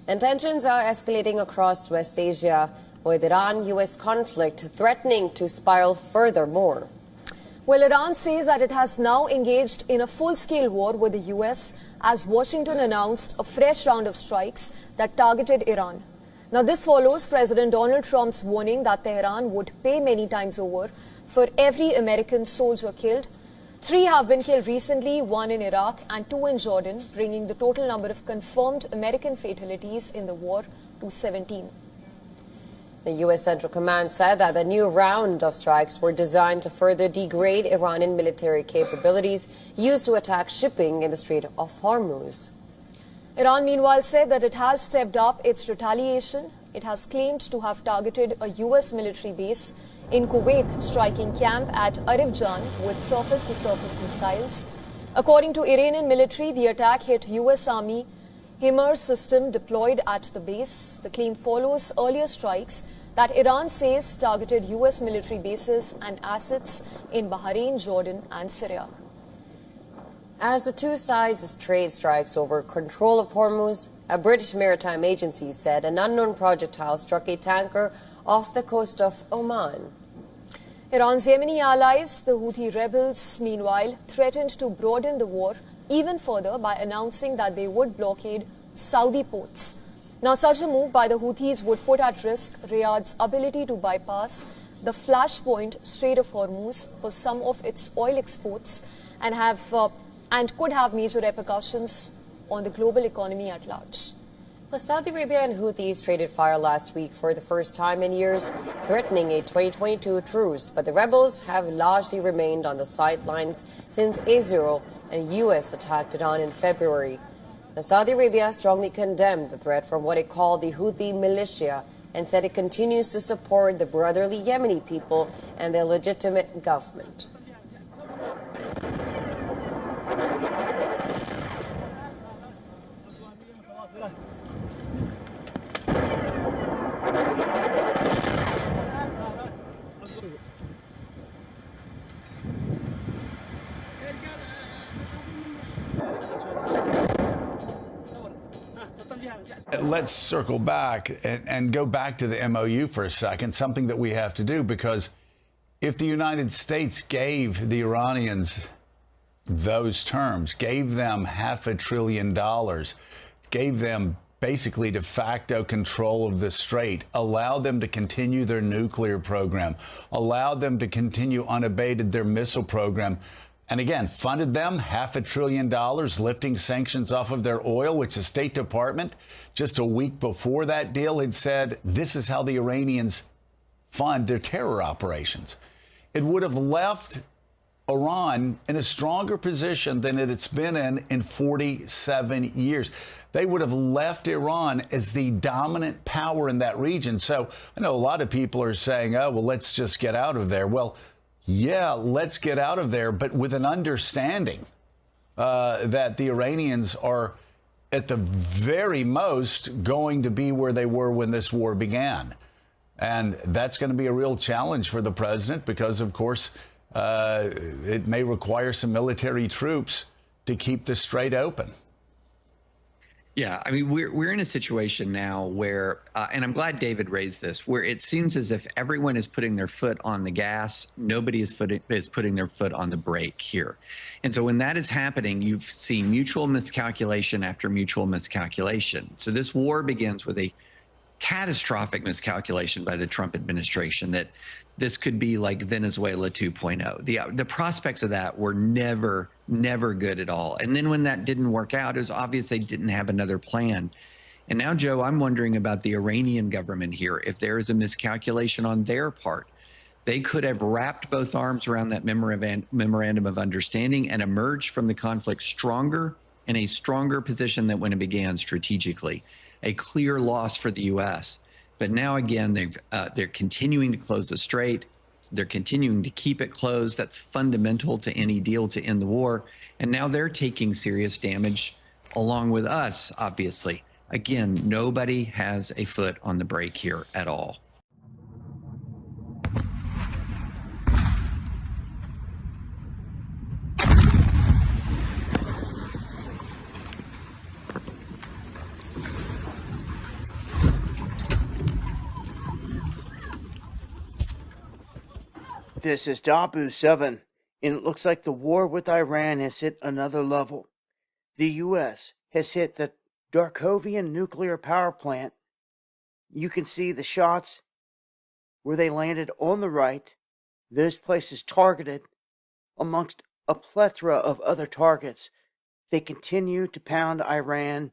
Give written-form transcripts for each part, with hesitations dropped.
And tensions are escalating across West Asia, with Iran-US conflict threatening to spiral furthermore. Well, Iran says that it has now engaged in a full-scale war with the US as Washington announced a fresh round of strikes that targeted Iran. Now, this follows President Donald Trump's warning that Tehran would pay many times over for every American soldier killed. 3 have been killed recently, 1 in Iraq and 2 in Jordan, bringing the total number of confirmed American fatalities in the war to 17. The U.S. Central Command said that the new round of strikes were designed to further degrade Iranian military capabilities used to attack shipping in the Strait of Hormuz. Iran, meanwhile, said that it has stepped up its retaliation. It has claimed to have targeted a U.S. military base in Kuwait, striking camp at Arifjan with surface-to-surface missiles. According to Iranian military, the attack hit U.S. Army HIMARS system deployed at the base. The claim follows earlier strikes that Iran says targeted U.S. military bases and assets in Bahrain, Jordan and Syria. As the two sides trade strikes over control of Hormuz, a British maritime agency said an unknown projectile struck a tanker off the coast of Oman. Iran's Yemeni allies, the Houthi rebels, meanwhile, threatened to broaden the war even further by announcing that they would blockade Saudi ports. Now, such a move by the Houthis would put at risk Riyadh's ability to bypass the flashpoint Strait of Hormuz for some of its oil exports and could have major repercussions on the global economy at large. Well, Saudi Arabia and Houthis traded fire last week for the first time in years, threatening a 2022 truce. But the rebels have largely remained on the sidelines since Israel and U.S. attacked Iran in February. Now, Saudi Arabia strongly condemned the threat from what it called the Houthi militia and said it continues to support the brotherly Yemeni people and their legitimate government. Let's circle back and go back to the MOU for a second, something that we have to do, because if the United States gave the Iranians those terms, gave them $500 billion, gave them basically de facto control of the strait, allowed them to continue their nuclear program, allowed them to continue unabated their missile program, and again, funded them $500 billion, lifting sanctions off of their oil, which the State Department just a week before that deal had said this is how the Iranians fund their terror operations. It would have left Iran in a stronger position than it's been in 47 years. They would have left Iran as the dominant power in that region. So I know a lot of people are saying, oh, well, let's just get out of there. Well, yeah, let's get out of there, but with an understanding that the Iranians are at the very most going to be where they were when this war began. And that's going to be a real challenge for the president because, of course, it may require some military troops to keep the strait open. Yeah, I mean, we're in a situation now where, and I'm glad David raised this, where it seems as if everyone is putting their foot on the gas, nobody is putting their foot on the brake here. And so when that is happening, you've seen mutual miscalculation after mutual miscalculation. So this war begins with a catastrophic miscalculation by the Trump administration that this could be like Venezuela 2.0. The prospects of that were never good at all. And then when that didn't work out, it was obvious they didn't have another plan. And now, Joe, I'm wondering about the Iranian government here. If there is a miscalculation on their part, they could have wrapped both arms around that memorandum of understanding and emerged from the conflict stronger, in a stronger position than when it began strategically. A clear loss for the U.S. But now, again, they're continuing to close the strait. They're continuing to keep it closed. That's fundamental to any deal to end the war. And now they're taking serious damage along with us, obviously. Again, nobody has a foot on the brake here at all. This is W7, and it looks like the war with Iran has hit another level. The U.S. has hit the Darkovian nuclear power plant. You can see the shots where they landed on the right. Those places targeted amongst a plethora of other targets. They continue to pound Iran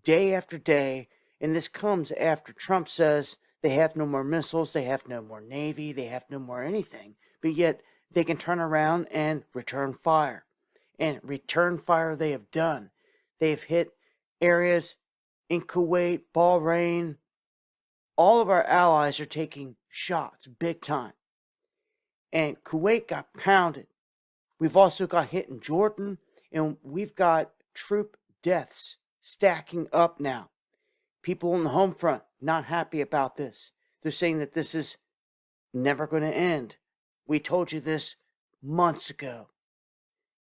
day after day, and this comes after Trump says they have no more missiles, they have no more Navy, they have no more anything, but yet they can turn around and return fire. And return fire they have done. They have hit areas in Kuwait, Bahrain. All of our allies are taking shots big time. And Kuwait got pounded. We've also got hit in Jordan, and we've got troop deaths stacking up now. People on the home front not happy about this. They're saying that this is never going to end. We told you this months ago.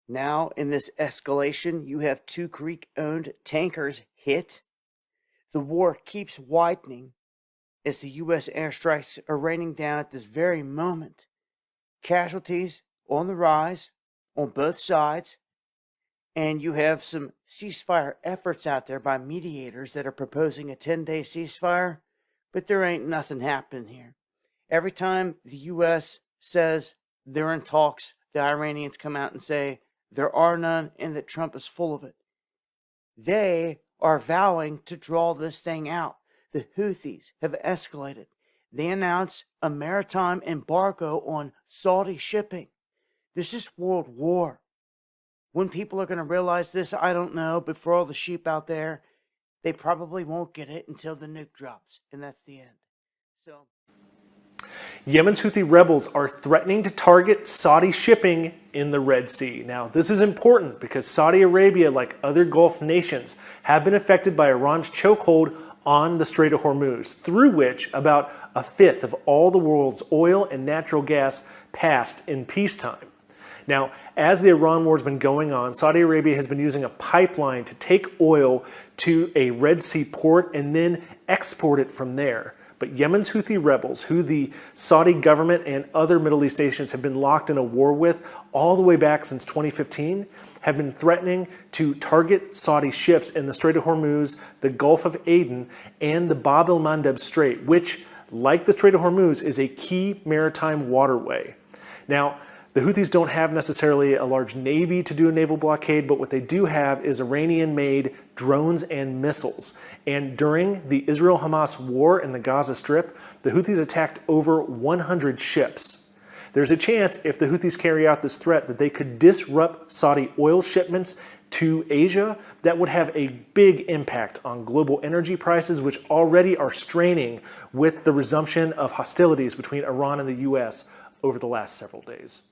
Now, in this escalation, you have 2 Greek-owned tankers hit. The war keeps widening as the U.S. airstrikes are raining down at this very moment. Casualties on the rise on both sides, and you have some ceasefire efforts out there by mediators that are proposing a 10-day ceasefire, but there ain't nothing happening here. Every time the U.S. says they're in talks, the Iranians come out and say there are none and that Trump is full of it. They are vowing to draw this thing out. The Houthis have escalated. They announced a maritime embargo on Saudi shipping. This is world war. When people are going to realize this, I don't know, but for all the sheep out there, they probably won't get it until the nuke drops, and that's the end. So, Yemen's Houthi rebels are threatening to target Saudi shipping in the Red Sea. Now, this is important because Saudi Arabia, like other Gulf nations, have been affected by Iran's chokehold on the Strait of Hormuz, through which about a fifth of all the world's oil and natural gas passed in peacetime. Now, as the Iran war has been going on, Saudi Arabia has been using a pipeline to take oil to a Red Sea port and then export it from there. But Yemen's Houthi rebels, who the Saudi government and other Middle East nations have been locked in a war with all the way back since 2015, have been threatening to target Saudi ships in the Strait of Hormuz, the Gulf of Aden, and the Bab el-Mandeb Strait, which, like the Strait of Hormuz, is a key maritime waterway. Now, the Houthis don't have necessarily a large navy to do a naval blockade, but what they do have is Iranian-made drones and missiles. And during the Israel-Hamas war in the Gaza Strip, the Houthis attacked over 100 ships. There's a chance, if the Houthis carry out this threat, that they could disrupt Saudi oil shipments to Asia. That would have a big impact on global energy prices, which already are straining with the resumption of hostilities between Iran and the U.S. over the last several days.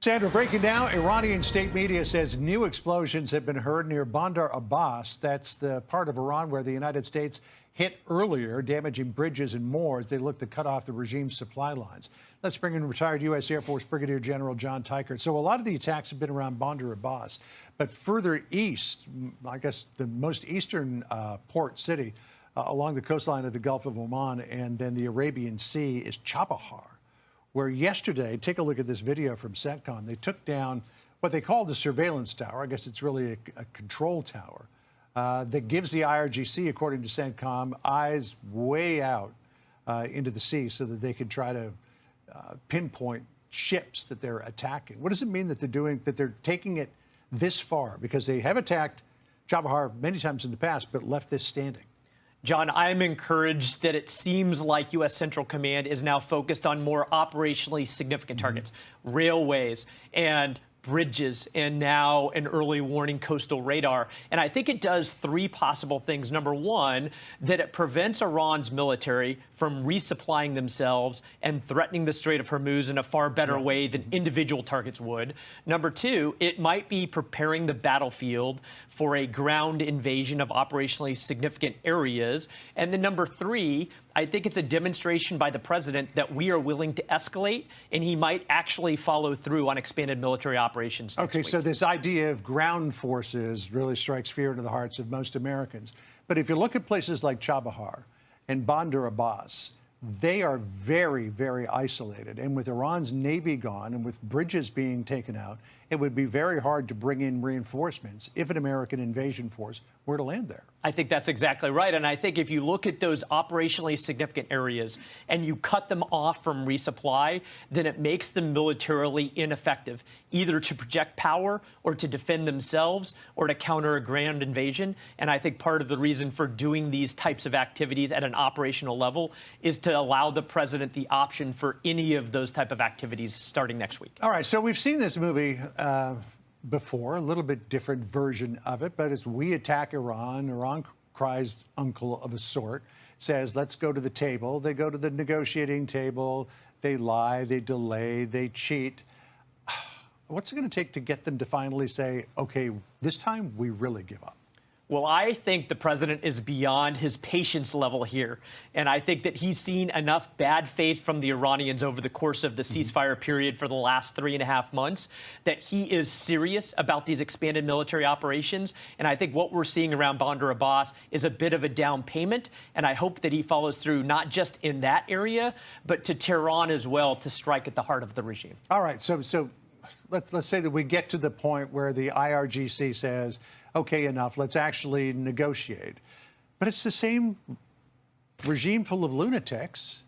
Sandra, breaking down, Iranian state media says new explosions have been heard near Bandar Abbas. That's the part of Iran where the United States hit earlier, damaging bridges and more as they look to cut off the regime's supply lines. Let's bring in retired U.S. Air Force Brigadier General John Teichert. So a lot of the attacks have been around Bandar Abbas, but further east, I guess the most eastern port city along the coastline of the Gulf of Oman and then the Arabian Sea is Chabahar, where yesterday, take a look at this video from CENTCOM, they took down what they called the surveillance tower. I guess it's really a control tower that gives the IRGC, according to CENTCOM, eyes way out into the sea so that they can try to pinpoint ships that they're attacking. What does it mean that they're taking it this far? Because they have attacked Chabahar many times in the past, but left this standing. John, I'm encouraged that it seems like U.S. Central Command is now focused on more operationally significant targets, railways and bridges, and now an early warning coastal radar. And I think it does 3 possible things. Number one, that it prevents Iran's military from resupplying themselves and threatening the Strait of Hormuz in a far better way than individual targets would. Number two, it might be preparing the battlefield for a ground invasion of operationally significant areas. And then number three, I think it's a demonstration by the president that we are willing to escalate, and he might actually follow through on expanded military operations next week. So this idea of ground forces really strikes fear into the hearts of most Americans. But if you look at places like Chabahar and Bandar Abbas, they are very, very isolated. And with Iran's navy gone and with bridges being taken out, it would be very hard to bring in reinforcements if an American invasion force were to land there. I think that's exactly right. And I think if you look at those operationally significant areas and you cut them off from resupply, then it makes them militarily ineffective, either to project power or to defend themselves or to counter a grand invasion. And I think part of the reason for doing these types of activities at an operational level is to allow the president the option for any of those type of activities starting next week. All right, so we've seen this movie before, a little bit different version of it, but as we attack Iran, Iran cries uncle of a sort, says, let's go to the table. They go to the negotiating table, they lie, they delay, they cheat. What's it going to take to get them to finally say, okay, this time we really give up? Well, I think the president is beyond his patience level here. And I think that he's seen enough bad faith from the Iranians over the course of the ceasefire period for the last 3.5 months that he is serious about these expanded military operations. And I think what we're seeing around Bandar Abbas is a bit of a down payment. And I hope that he follows through not just in that area, but to Tehran as well to strike at the heart of the regime. All right. So let's say that we get to the point where the IRGC says, okay, enough, let's actually negotiate. But it's the same regime full of lunatics.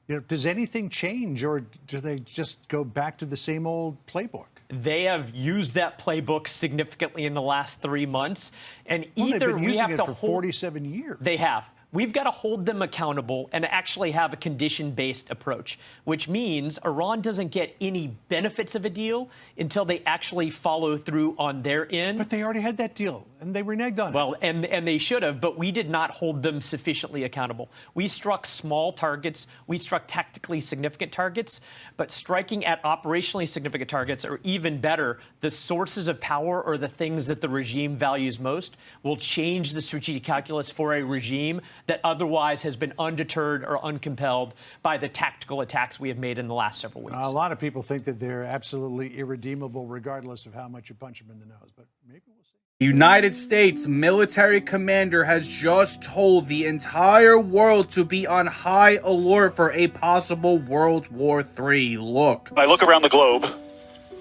You know, does anything change, or do they just go back to the same old playbook? They have used that playbook significantly in the last 3 months. And Well, either they've been we using have it to for hold 47 years. They have. We've got to hold them accountable and actually have a condition-based approach, which means Iran doesn't get any benefits of a deal until they actually follow through on their end. But they already had that deal, and they reneged on it. Well, and they should have, but we did not hold them sufficiently accountable. We struck small targets. We struck tactically significant targets, but striking at operationally significant targets, or even better, the sources of power or the things that the regime values most, will change the strategic calculus for a regime that otherwise has been undeterred or uncompelled by the tactical attacks we have made in the last several weeks. A lot of people think that they're absolutely irredeemable regardless of how much you punch them in the nose, but maybe we'll see. The United States military commander has just told the entire world to be on high alert for a possible World War III. Look. I look around the globe.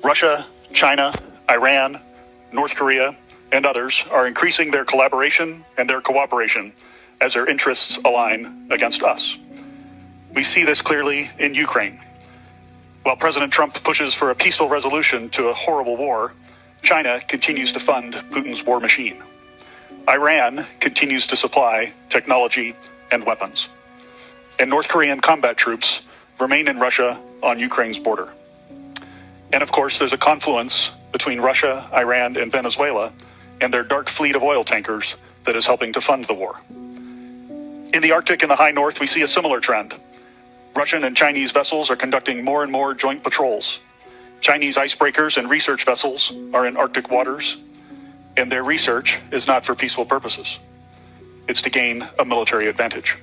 Russia, China, Iran, North Korea, and others are increasing their collaboration and their cooperation as their interests align against us. We see this clearly in Ukraine. While President Trump pushes for a peaceful resolution to a horrible war, China continues to fund Putin's war machine. Iran continues to supply technology and weapons. And North Korean combat troops remain in Russia on Ukraine's border. And of course, there's a confluence between Russia, Iran, and Venezuela and their dark fleet of oil tankers that is helping to fund the war. In the Arctic and the high north, we see a similar trend. Russian and Chinese vessels are conducting more and more joint patrols. Chinese icebreakers and research vessels are in Arctic waters, and their research is not for peaceful purposes. It's to gain a military advantage.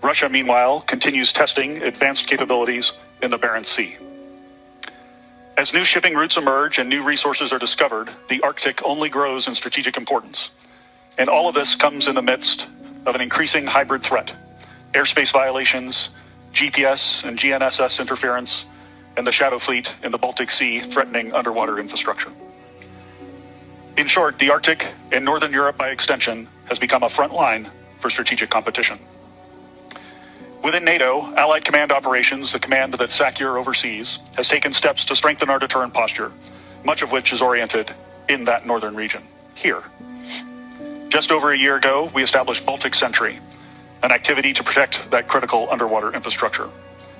Russia, meanwhile, continues testing advanced capabilities in the Barents Sea. As new shipping routes emerge and new resources are discovered, the Arctic only grows in strategic importance. And all of this comes in the midst of an increasing hybrid threat: airspace violations, GPS and GNSS interference, and the shadow fleet in the Baltic Sea threatening underwater infrastructure. In short, the Arctic and Northern Europe by extension has become a front line for strategic competition. Within NATO, Allied Command Operations, the command that SACEUR oversees, has taken steps to strengthen our deterrent posture, much of which is oriented in that northern region, here. Just over a year ago, we established Baltic Sentry, an activity to protect that critical underwater infrastructure.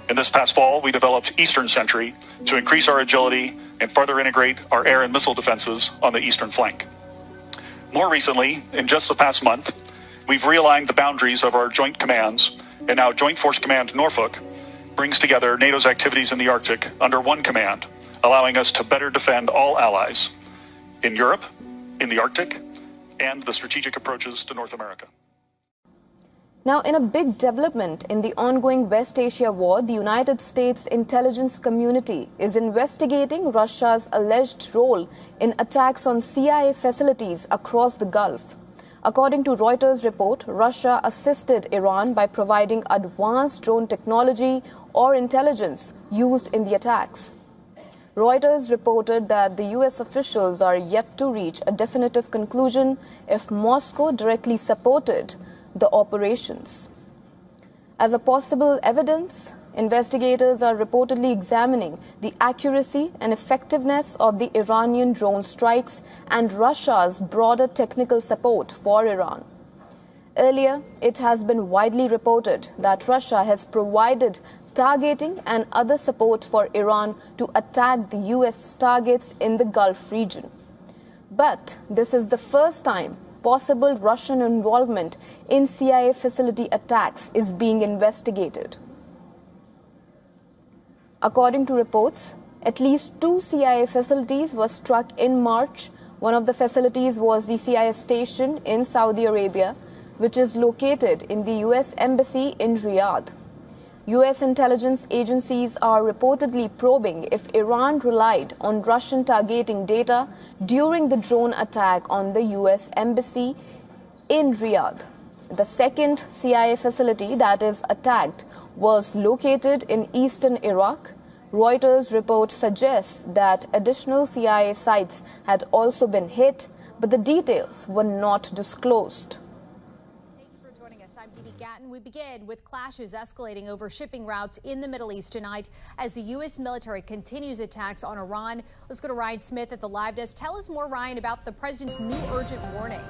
And this past fall, we developed Eastern Sentry to increase our agility and further integrate our air and missile defenses on the eastern flank. More recently, in just the past month, we've realigned the boundaries of our joint commands, and now Joint Force Command Norfolk brings together NATO's activities in the Arctic under one command, allowing us to better defend all allies in Europe, in the Arctic, and the strategic approaches to North America. Now, in a big development in the ongoing West Asia war, the United States intelligence community is investigating Russia's alleged role in attacks on CIA facilities across the Gulf. According to Reuters report, Russia assisted Iran by providing advanced drone technology or intelligence used in the attacks. Reuters reported that the U.S. officials are yet to reach a definitive conclusion if Moscow directly supported the operations. As a possible evidence, investigators are reportedly examining the accuracy and effectiveness of the Iranian drone strikes and Russia's broader technical support for Iran. Earlier, it has been widely reported that Russia has provided targeting and other support for Iran to attack the U.S. targets in the Gulf region. But this is the first time possible Russian involvement in CIA facility attacks is being investigated. According to reports, at least 2 CIA facilities were struck in March. One of the facilities was the CIA station in Saudi Arabia, which is located in the U.S. Embassy in Riyadh. U.S. intelligence agencies are reportedly probing if Iran relied on Russian targeting data during the drone attack on the U.S. Embassy in Riyadh. The second CIA facility that is attacked was located in eastern Iraq. Reuters report suggests that additional CIA sites had also been hit, but the details were not disclosed. I'm Didi Gatton. We begin with clashes escalating over shipping routes in the Middle East tonight as the U.S. military continues attacks on Iran. Let's go to Ryan Smith at the live desk. Tell us more, Ryan, about the president's new urgent warning.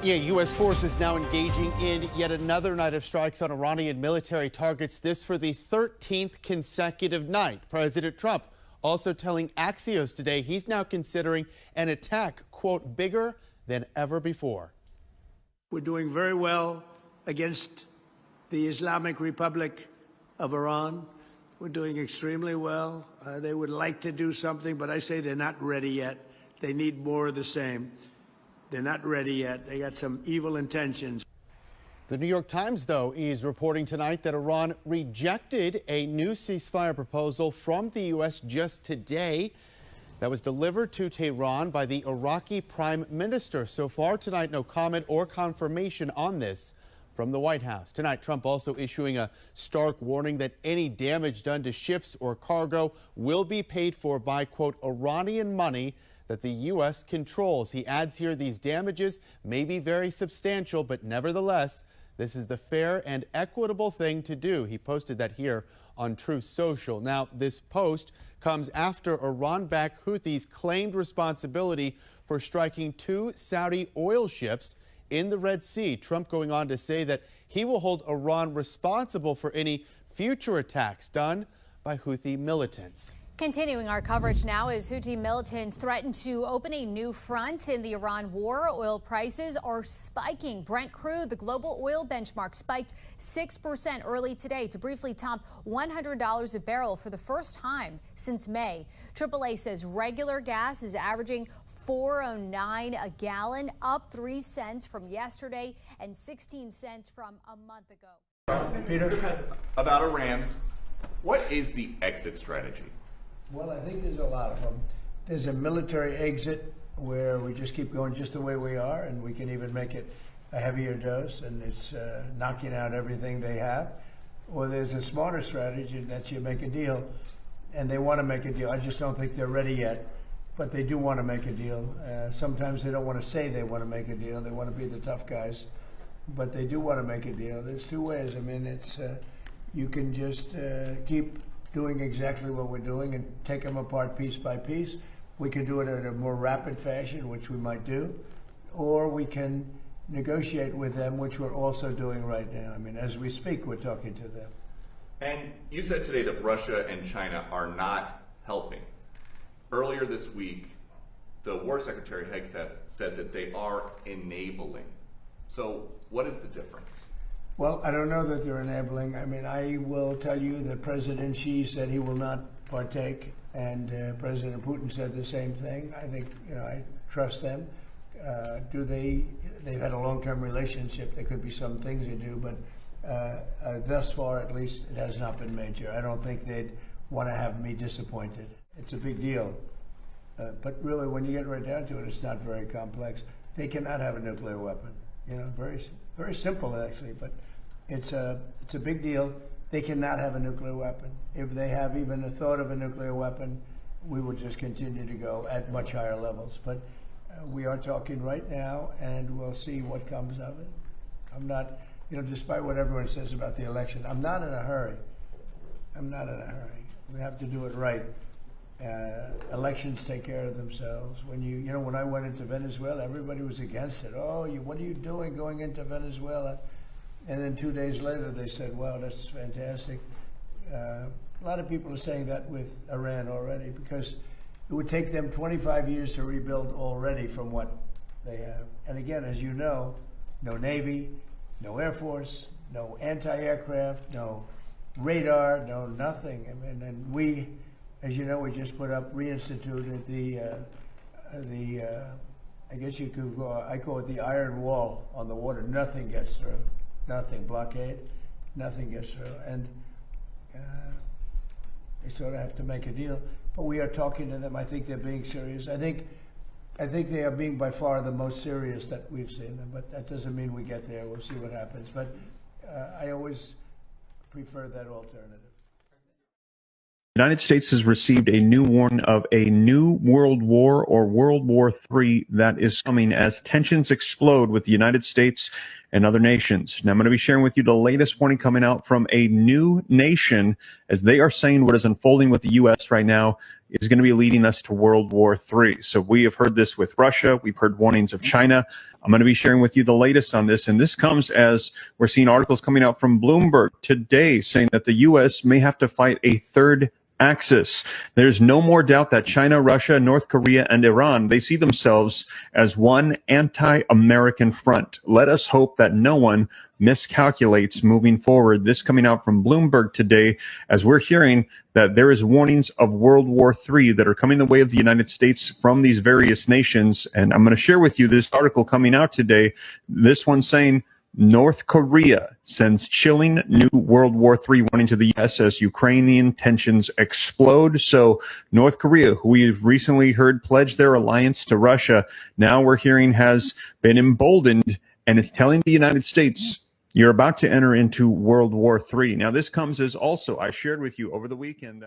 Yeah, U.S. forces now engaging in yet another night of strikes on Iranian military targets, this for the 13th consecutive night. President Trump also telling Axios today he's now considering an attack, quote, bigger than ever before. We're doing very well against the Islamic Republic of Iran. We're doing extremely well. They would like to do something, but I say they're not ready yet. They need more of the same. They're not ready yet. They got some evil intentions. The New York Times, though, is reporting tonight that Iran rejected a new ceasefire proposal from the U.S. just today that was delivered to Tehran by the Iraqi Prime Minister. So far tonight, no comment or confirmation on this from the White House. Tonight, Trump also issuing a stark warning that any damage done to ships or cargo will be paid for by, quote, Iranian money that the U.S. controls. He adds here these damages may be very substantial, but nevertheless, this is the fair and equitable thing to do. He posted that here on Truth Social. Now, this post comes after Iran-backed Houthis claimed responsibility for striking 2 Saudi oil ships in the Red Sea. Trump going on to say that he will hold Iran responsible for any future attacks done by Houthi militants. Continuing our coverage now as Houthi militants threaten to open a new front in the Iran war. Oil prices are spiking. Brent crude, the global oil benchmark, spiked 6% early today to briefly top $100 a barrel for the first time since May. AAA says regular gas is averaging $4.09 a gallon, up 3 cents from yesterday and 16 cents from a month ago. Peter, about Iran, what is the exit strategy? Well, I think there's a lot of them. There's a military exit where we just keep going just the way we are, and we can even make it a heavier dose, and it's knocking out everything they have. Or there's a smarter strategy, and that's you make a deal, and they want to make a deal. I just don't think they're ready yet. But they do want to make a deal. Sometimes they don't want to say they want to make a deal. They want to be the tough guys. But they do want to make a deal. There's 2 ways. I mean, it's you can just keep doing exactly what we're doing and take them apart piece by piece. We can do it in a more rapid fashion, which we might do. Or we can negotiate with them, which we're also doing right now. I mean, as we speak, we're talking to them. And you said today that Russia and China are not helping. Earlier this week, the War Secretary Hegseth said that they are enabling. So what is the difference? Well, I don't know that they're enabling. I mean, I will tell you that President Xi said he will not partake, and President Putin said the same thing. I think, I trust them. They've had a long-term relationship. There could be some things they do, but thus far, at least, it has not been major. I don't think they'd want to have me disappointed. It's a big deal. But really, when you get right down to it, it's not very complex. They cannot have a nuclear weapon. You know, very simple actually, but it's a big deal. They cannot have a nuclear weapon. If they have even a thought of a nuclear weapon, we will just continue to go at much higher levels. But we are talking right now, and we'll see what comes of it. I'm not, you know, despite what everyone says about the election, I'm not in a hurry. I'm not in a hurry. We have to do it right. Elections take care of themselves. When you know, when I went into Venezuela, everybody was against it. Oh, what are you doing going into Venezuela? And then 2 days later, they said, wow, that's fantastic. A lot of people are saying that with Iran already, because it would take them 25 years to rebuild already from what they have. And again, as you know, no Navy, no Air Force, no anti-aircraft, no radar, no nothing. I mean, and we, as you know, we just reinstituted the I guess you could go, I call it the iron wall on the water. Nothing gets through. Nothing. Blockade. Nothing gets through. And they sort of have to make a deal. But we are talking to them. I think they're being serious. I think they are being by far the most serious that we've seen them. But that doesn't mean we get there. We'll see what happens. But I always prefer that alternative. The United States has received a new warning of a new world war or World War III that is coming as tensions explode with the United States and other nations. Now, I'm going to be sharing with you the latest warning coming out from a new nation, as they are saying what is unfolding with the U.S. right now is going to be leading us to World War III. So we have heard this with Russia. We've heard warnings of China. I'm going to be sharing with you the latest on this. And this comes as we're seeing articles coming out from Bloomberg today saying that the U.S. may have to fight a third axis. There's no more doubt that China, Russia, North Korea, and Iran, they see themselves as one anti-American front. Let us hope that no one miscalculates moving forward. This coming out from Bloomberg today, as we're hearing that there is warnings of World War III that are coming the way of the United States from these various nations. And I'm going to share with you this article coming out today. This one saying, North Korea sends chilling new World War III warning to the U.S. as Ukrainian tensions explode. So North Korea, who we've recently heard pledge their alliance to Russia, now we're hearing has been emboldened and is telling the United States, you're about to enter into World War III. Now, this comes as also, I shared with you over the weekend.